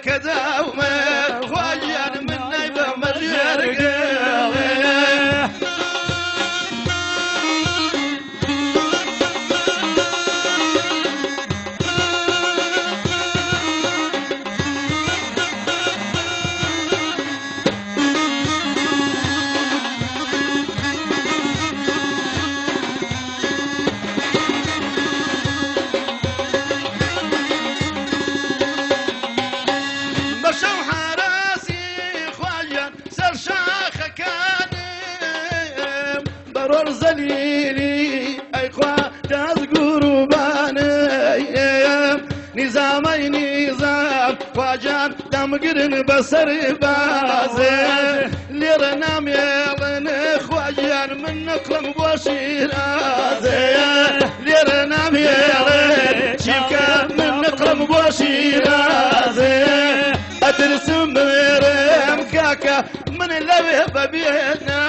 كداومه خواجان من نايبه مجرقه برور زليلي اي خوا تذكر باني نظامي نظام خواجان دمقرن بسر بازي ليرنا ميلن خواجان من نقلم بوشيرازي ليرنا ميلن شبكة من نقلم بوشيرازي اترسم مرم كاكا من اللي ببينا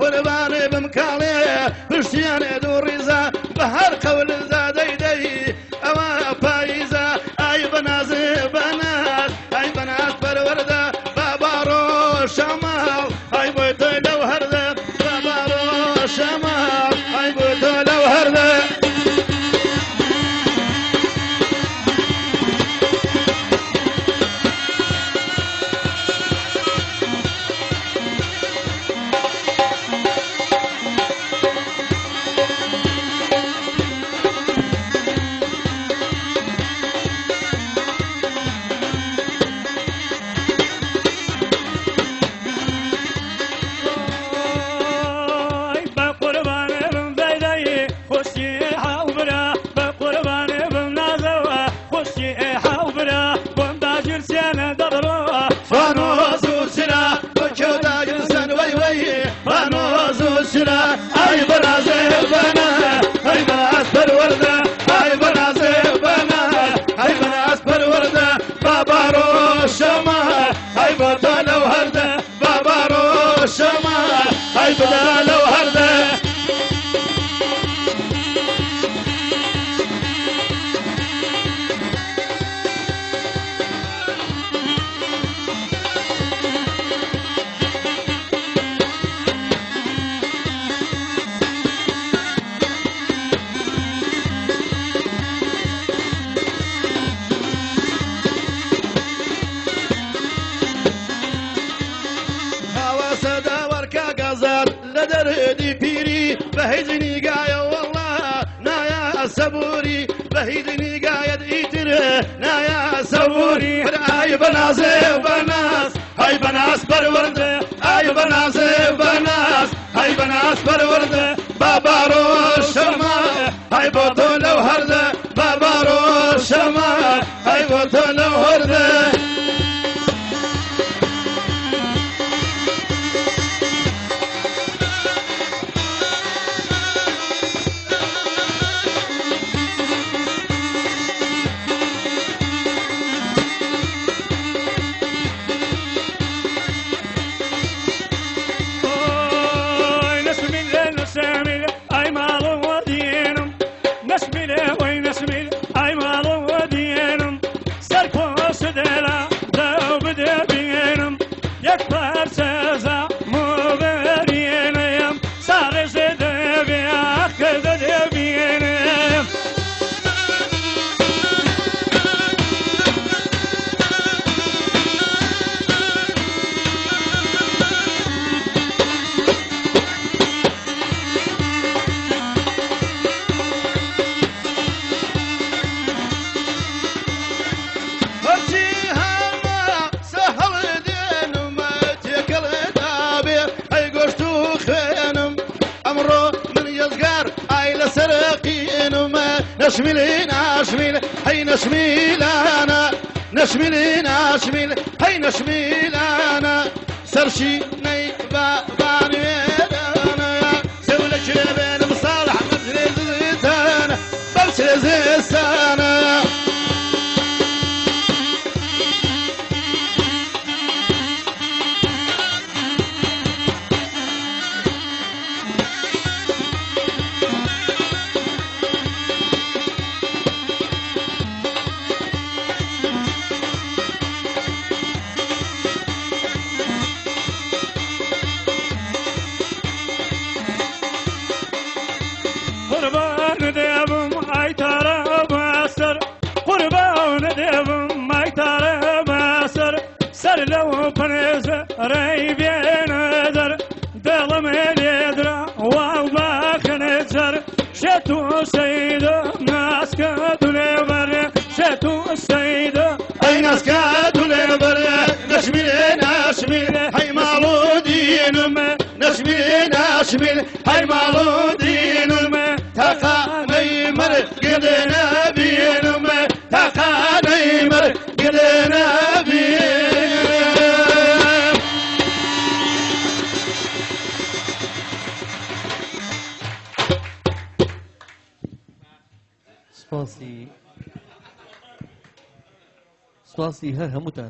قرباني بمكالي بشتياني دور ريزا بهر قول زادي دي اما فايزة اي بناز بنات اي بنات برورده بابارو شمال اي بيت لو هرده بابارو شمال اي بيت لو هرده اي بنازل بنا اي بناس برورده اي بنازل بنا اي بناس برورده بابارو شما اي بدل وهرده بابارو شما اي بدل وهرده لدردي بيري بهيدني قايا والله نايا صبوري بهيدني قايد ايتر نايا صبوري اي بناس بناس اي بناس برورده اي بناس بناس اي بناس برورده بابارو شما اي بطل وهرده بابارو شما اي بطل وهرده نشمل نشمل هي نشمل أنا نشمل نشمل هي نشمل أنا سرشي ني باني أنا سولك بين مصالح مدريز أنا بمسرز السنة قربان ديبم اي ترى ماسر قربان ديبم اي ترى ماسر سر لو بنز ريبي نذر دلم اليدرا واباك نزر شتو سيد ناس كدلبر شتو السيد اي ناس كدلبر نشمل نشمل هي مالودين نشمل نشمل هي مالودين تقاني مر قدنا بينهم تقاني مر قدنا بينهم سپاسی هەر هەمووتان